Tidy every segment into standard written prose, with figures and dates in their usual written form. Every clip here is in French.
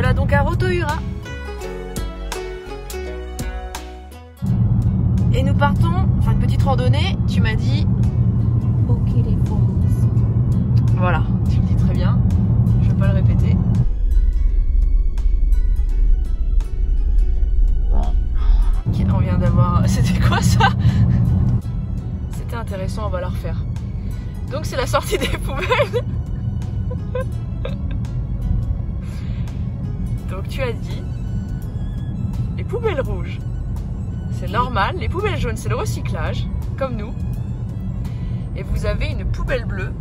voilà donc à Rotorua. Et nous partons, enfin une petite randonnée, tu m'as dit. Ok les Falls. Voilà, tu le dis très bien, je vais pas le répéter. On vient d'avoir... C'était quoi ça? C'était intéressant, on va la refaire. Donc c'est la sortie des poubelles. Donc tu as dit les poubelles rouges c'est normal, les poubelles jaunes c'est le recyclage comme nous, et vous avez une poubelle bleue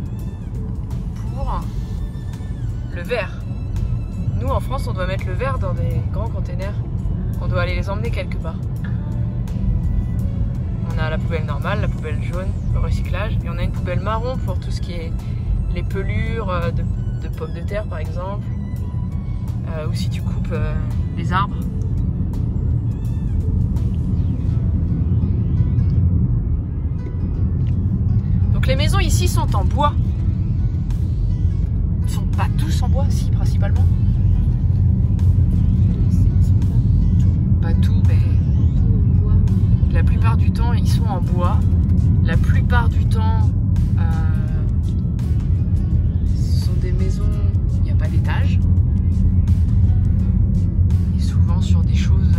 pour le verre. Nous en France on doit mettre le verre dans des grands containers, on doit aller les emmener quelque part. On a la poubelle normale, la poubelle jaune, le recyclage, et on a une poubelle marron pour tout ce qui est les pelures de pommes de terre par exemple, ou si tu coupes les arbres. Donc les maisons ici sont en bois. Ils ne sont pas tous en bois, si, principalement. Pas tout, mais la plupart du temps ils sont en bois. La plupart du temps ce sont des maisons où il n'y a pas d'étage. Et souvent sur des choses...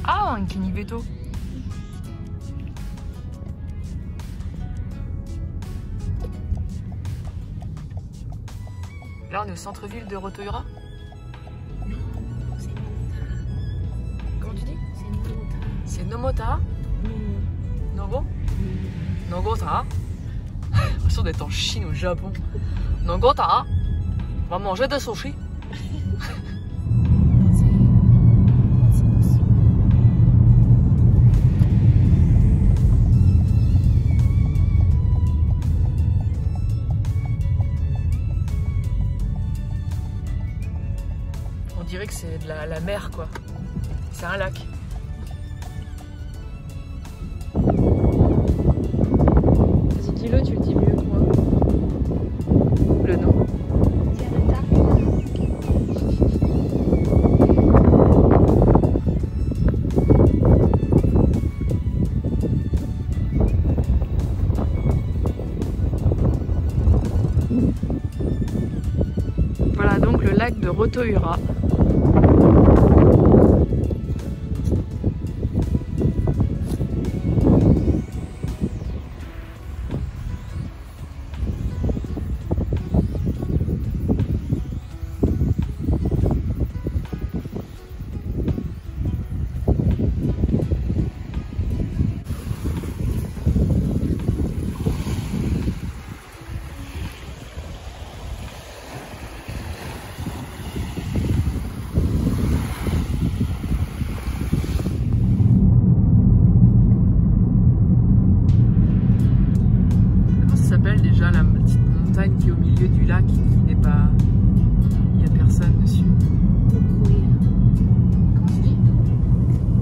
Ah, une clinique veto. Là on est au centre-ville de Rotorua. Comment tu dis? C'est Nomota. Nogo? Nogota. L'impression d'être en Chine ou au Japon. Nogota. On va manger des sushis. On dirait que c'est de la mer quoi. C'est un lac. Vas-y, dis-le, tu le dis mieux que moi. Le nom. Voilà donc le lac de Rotorua. Déjà la petite montagne qui est au milieu du lac qui n'est pas... Il n'y a personne dessus. Mokuya. Comment tu dis?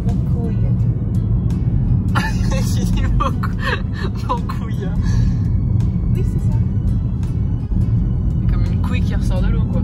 Mokuya. Tu dis Mokuya. Oui, c'est ça. C'est comme une couille qui ressort de l'eau quoi.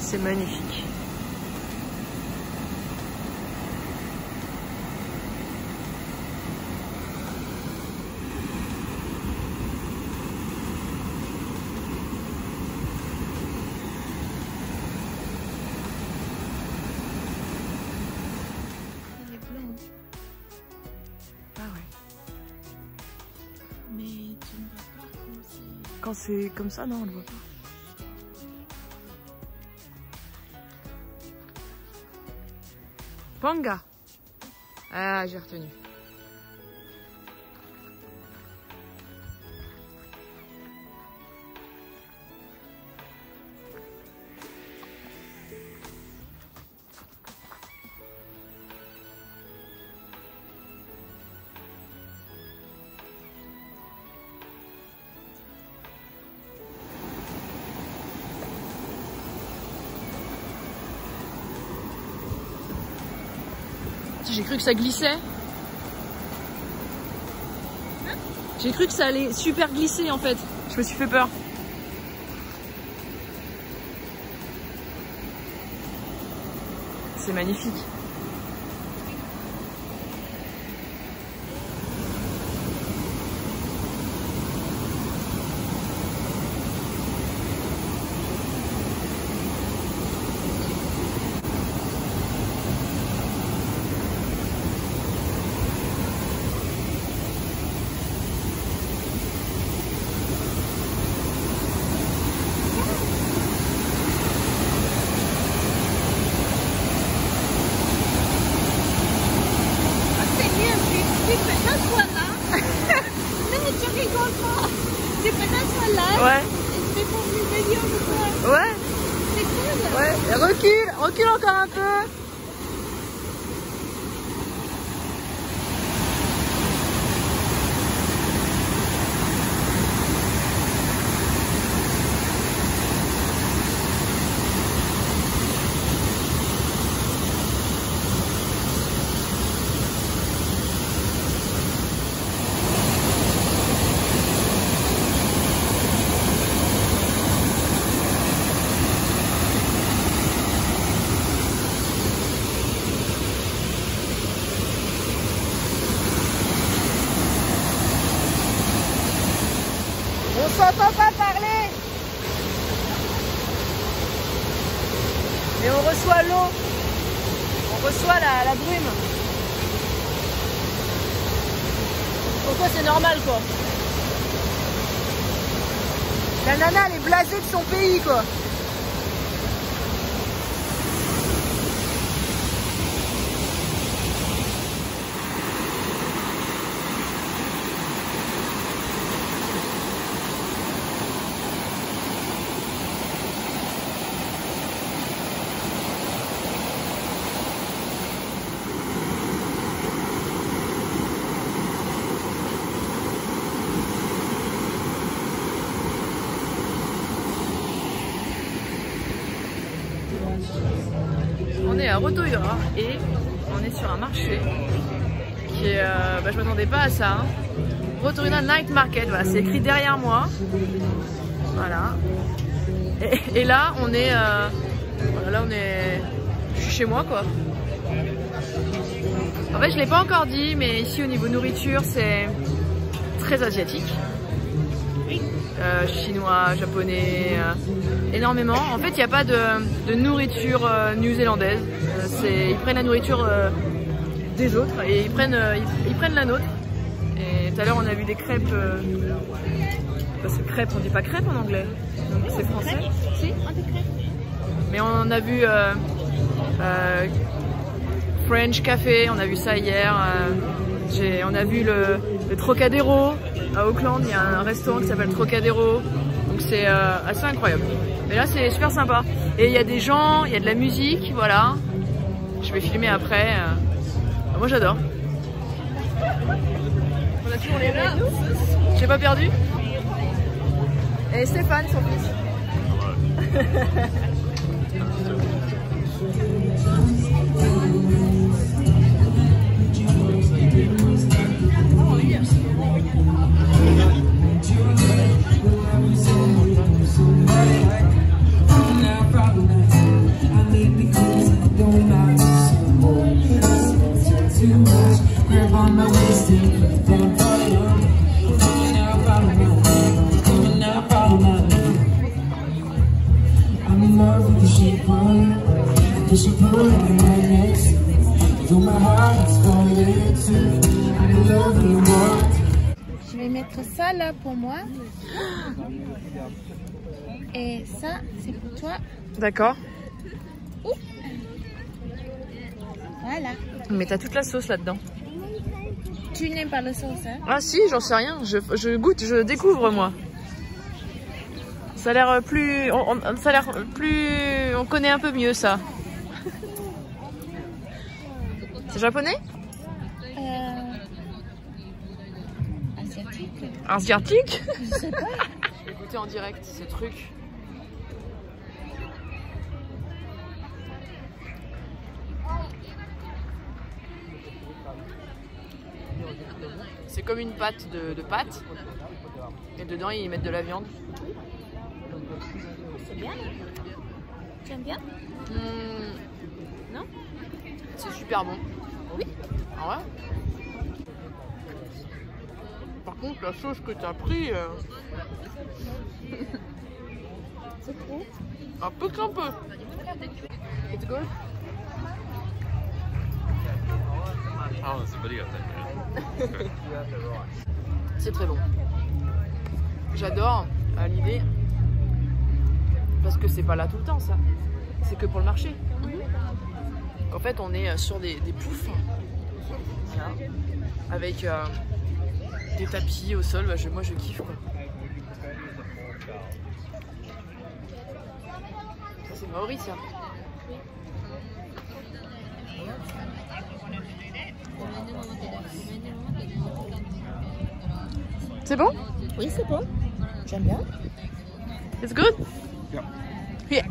C'est magnifique. Il est blanc. Ah ouais. quand c'est comme ça, non, on le voit pas. Panga. Ah, j'ai retenu. J'ai cru que ça glissait. J'ai cru que ça allait super glisser en fait. Je me suis fait peur. C'est magnifique. Ouais. Ouais. C'est cool. Ouais. Et recule encore un peu. On s'entend pas parler. Mais on reçoit l'eau. On reçoit la brume. Pourquoi c'est normal quoi? La nana elle est blasée de son pays quoi. On est à Rotorua et on est sur un marché qui est, je m'attendais pas à ça. Hein. Rotorua Night Market, voilà, c'est écrit derrière moi. Voilà. Et là, on est, je suis chez moi quoi. En fait, je l'ai pas encore dit, mais ici au niveau nourriture, c'est très asiatique. Chinois, japonais, énormément. En fait, il n'y a pas de nourriture néo-zélandaise. Ils prennent la nourriture des autres et ils prennent la nôtre. Et tout à l'heure, on a vu des crêpes. Parce que crêpes, on dit pas crêpes en anglais. C'est français. Si. Mais on a vu French Café, on a vu ça hier. On a vu le Trocadéro. À Auckland, il y a un restaurant qui s'appelle Trocadéro. Donc c'est assez incroyable. Mais là, c'est super sympa. Et il y a des gens, il y a de la musique, voilà. Je vais filmer après. Moi, j'adore. On a toujours les là. J'ai pas perdu. Et Stéphane, son fils. vais mettre ça là pour moi. Et ça, c'est pour toi. D'accord. Voilà. Mais t'as toute la sauce là-dedans. Tu n'aimes pas la sauce, hein? Ah si, j'en sais rien. Je goûte, je découvre moi. Ça a l'air plus... ça a l'air plus... On connaît un peu mieux ça. C'est japonais? Asiatique. Asiatique? Je sais pas. Écoutez en direct ce truc. C'est comme une pâte de pâte. Et dedans ils mettent de la viande. C'est bien. Tu aimes bien? Non? C'est super bon. Oui. Ah ouais? Par contre la sauce que tu as pris... C'est trop. un peu qu'un peu. It's good? Oh, there's a video thing. C'est très bon. J'adore l'idée parce que c'est pas là tout le temps ça. C'est que pour le marché. En fait, on est sur des poufs voilà. Avec des tapis au sol. Bah, moi, je kiffe quoi. Ça, c'est Maurice ça. C'est bon? Oui, c'est bon. J'aime bien. It's good? Yeah. Yeah.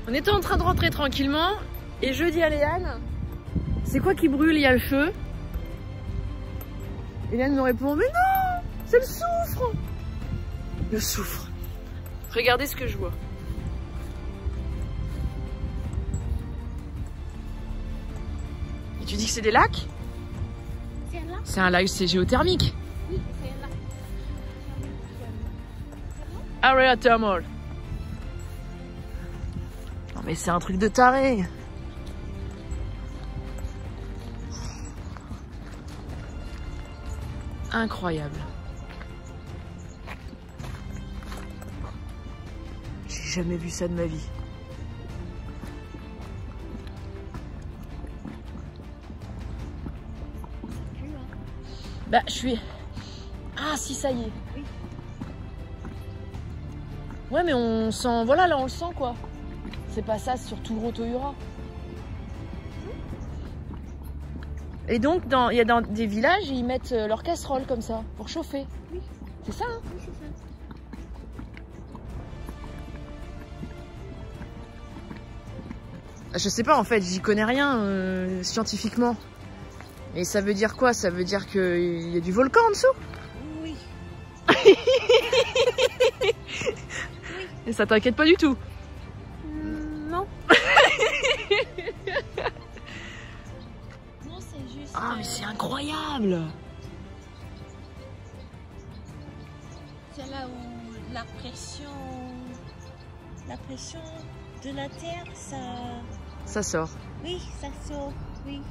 On était en train de rentrer tranquillement et je dis à Léane, c'est quoi qui brûle? Il y a le feu. Et Léane me répond, mais non, c'est le soufre. Le soufre. Regardez ce que je vois. Et tu dis que c'est des lacs? C'est là? C'est un lac, c'est géothermique. Oui, c'est là. Area thermal. Non mais c'est un truc de taré. Incroyable. J'ai jamais vu ça de ma vie. Bah je suis... Ah si, ça y est. Oui. Ouais mais on sent... Voilà, là on le sent quoi. C'est pas ça sur tout le Rotorua. Et donc, il y a dans des villages, ils mettent leur casserole comme ça, pour chauffer. Oui. C'est ça, hein? Oui, c'est ça. Je sais pas, en fait, j'y connais rien scientifiquement. Et ça veut dire quoi? Ça veut dire qu'il y a du volcan en dessous? Oui. Et ça t'inquiète pas du tout? Non. Non, c'est juste... Ah, mais c'est incroyable! C'est là où la pression de la terre, ça... Ça sort. Oui, ça sort, oui.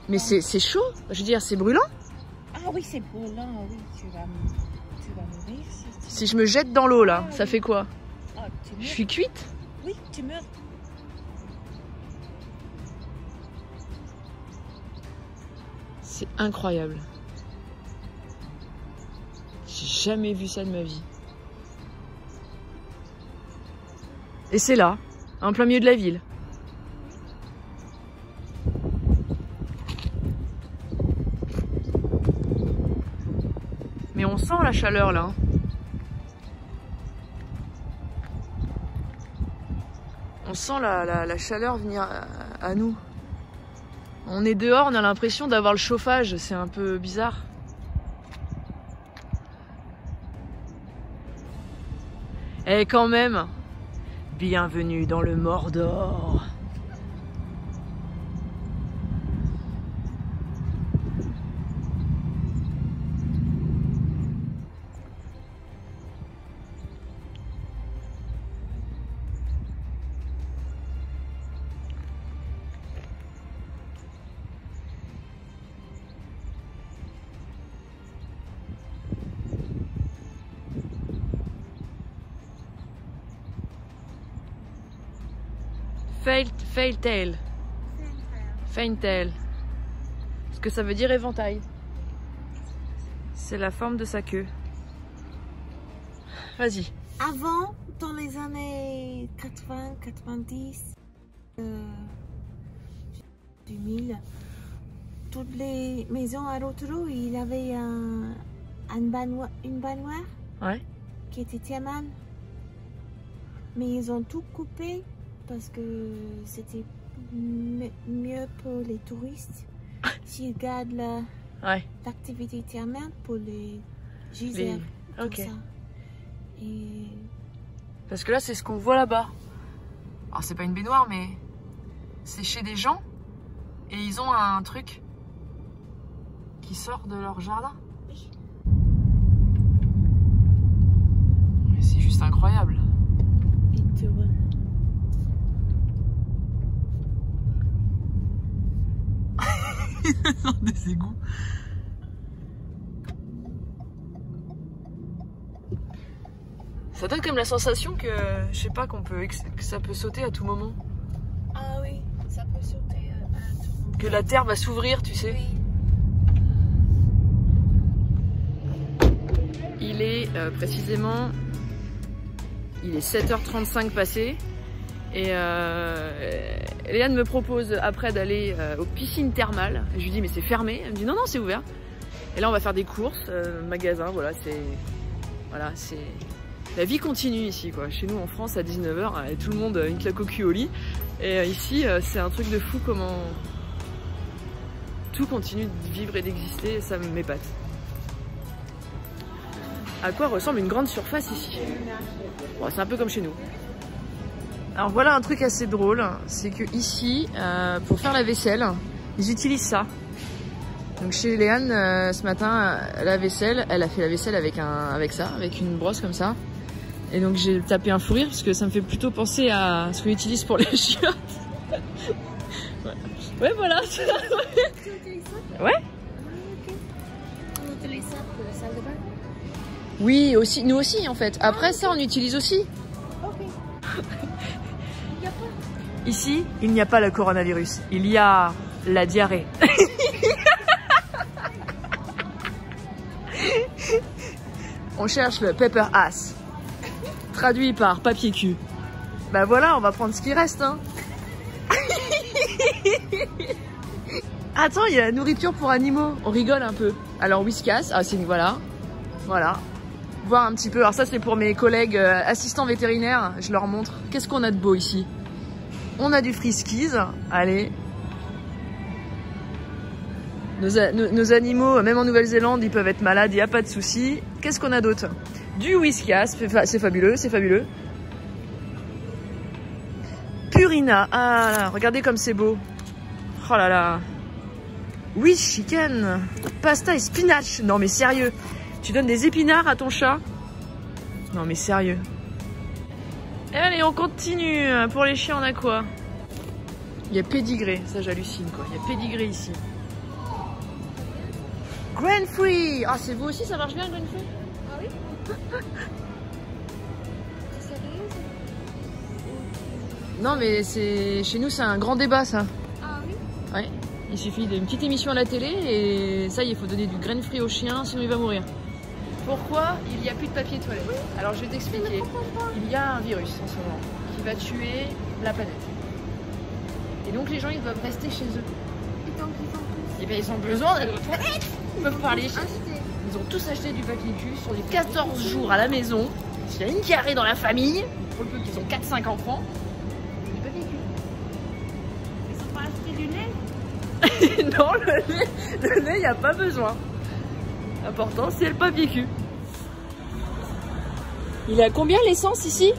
Mais c'est chaud? Je veux dire, c'est brûlant? Ah oui, c'est brûlant, oui. Tu vas mourir Si je me jette dans l'eau, là, ça fait quoi? Ah, tu Je meurs. suis cuite? Oui, tu meurs. C'est incroyable. J'ai jamais vu ça de ma vie. Et c'est là, en plein milieu de la ville. Mais on sent la chaleur là. On sent la chaleur venir à nous. On est dehors, on a l'impression d'avoir le chauffage, c'est un peu bizarre. Et quand même, bienvenue dans le Mordor. Failtail. Failtail. Ce que ça veut dire éventail. C'est la forme de sa queue. Vas-y. Avant, dans les années 80, 90, 2000, toutes les maisons à Rotorua, il y avait une baignoire Ouais. qui était thermale. Mais ils ont tout coupé parce que c'était mieux pour les touristes. S'ils gardent l'activité thermale pour les geysers. Ok. Ça. Et... Parce que là, c'est ce qu'on voit là-bas. Alors, c'est pas une baignoire, mais c'est chez des gens. Et ils ont un truc qui sort de leur jardin. Mais c'est juste incroyable. Dans des égouts. Ça donne comme la sensation que, je sais pas, que ça peut sauter à tout moment. Ah oui, ça peut sauter à tout moment. Que la terre va s'ouvrir, tu sais. Oui. Il est précisément, il est 7h35 passé. Et Léane me propose après d'aller aux piscines thermales. Je lui dis mais c'est fermé. Elle me dit non, c'est ouvert. Et là on va faire des courses, magasin, voilà, c'est... La vie continue ici, quoi. Chez nous en France à 19h, tout le monde une claque au cul au lit. Et ici c'est un truc de fou comment tout continue de vivre et d'exister, et ça m'épate. À quoi ressemble une grande surface ici? Bon, c'est un peu comme chez nous. Alors voilà un truc assez drôle, c'est que ici, pour faire la vaisselle, ils utilisent ça. Donc chez Léane, ce matin, la vaisselle, elle a fait la vaisselle avec ça, avec une brosse comme ça. Et donc j'ai tapé un fou rire parce que ça me fait plutôt penser à ce qu'on utilise pour les chiottes. Ouais, voilà. Tu utilises ça? Ouais. Ok. On utilise ça pour la salle de bain? Oui, aussi, nous aussi en fait. Après ça, on utilise aussi. Ok. Il n'y a pas. Ici, il n'y a pas le coronavirus. Il y a la diarrhée. On cherche le pepper ass. Traduit par papier cul. Bah voilà, on va prendre ce qui reste, hein. Attends, il y a la nourriture pour animaux. On rigole un peu. Alors Whiskas, ah c'est voilà. Voir un petit peu. Alors ça c'est pour mes collègues assistants vétérinaires. Je leur montre. Qu'est-ce qu'on a de beau ici? On a du Friskies. Allez. Nos animaux, même en Nouvelle-Zélande, ils peuvent être malades, il n'y a pas de souci. Qu'est-ce qu'on a d'autre? Du Whiskas, c'est fabuleux, c'est fabuleux. Purina, ah là, regardez comme c'est beau. Oh là là. Oui, chicken. Pasta et spinach. Non mais sérieux, tu donnes des épinards à ton chat? Non mais sérieux. Et allez, on continue. Pour les chiens, on a quoi? Il y a pédigré, ça j'hallucine quoi. Il y a pédigré ici. Grain free. Ah, c'est vous aussi, ça marche bien, grain free? Ah oui? C'est sérieux ça? Non, mais c'est chez nous, c'est un grand débat, ça. Ah oui? Ouais. Il suffit d'une petite émission à la télé et ça y est, il faut donner du grain free au chien, sinon il va mourir. Pourquoi il n'y a plus de papier toilette? Alors, je vais t'expliquer. Il y a un virus en ce moment qui va tuer la planète. Et donc, les gens, ils doivent rester chez eux. Et donc Et bien, ils ont besoin de toilettes. Ils peuvent parler. acheter. Ils ont tous acheté du papier cul sur les 14 jours à la maison. S'il y a une diarrhée dans la famille, pour le peu qu'ils ont 4-5 enfants, du papier cul. Ils ont pas acheté du lait? Non, le lait, il n'y a pas besoin. L'important, c'est le papier cul. Il est à combien l'essence ici?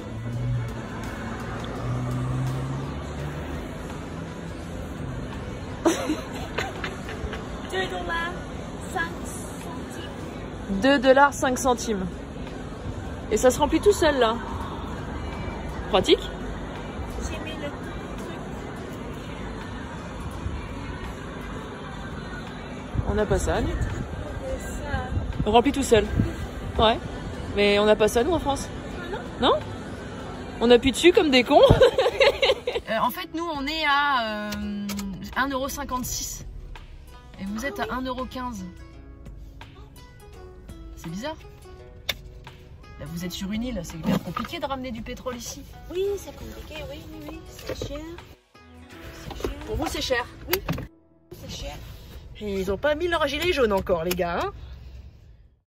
$2,05 $2,05. Et ça se remplit tout seul là. Pratique. J'ai mis le truc. On n'a pas ça. On remplit tout seul. Ouais. Mais on n'a pas ça nous en France. Non? On appuie dessus comme des cons. En fait, nous, on est à 1,56 €. Et vous êtes à 1,15 €. C'est bizarre. Là, vous êtes sur une île, c'est bien compliqué de ramener du pétrole ici. Oui, c'est compliqué, oui, c'est cher. Pour vous, c'est cher? Oui, c'est cher. Et ils n'ont pas mis leur gilet jaune encore, les gars. Hein?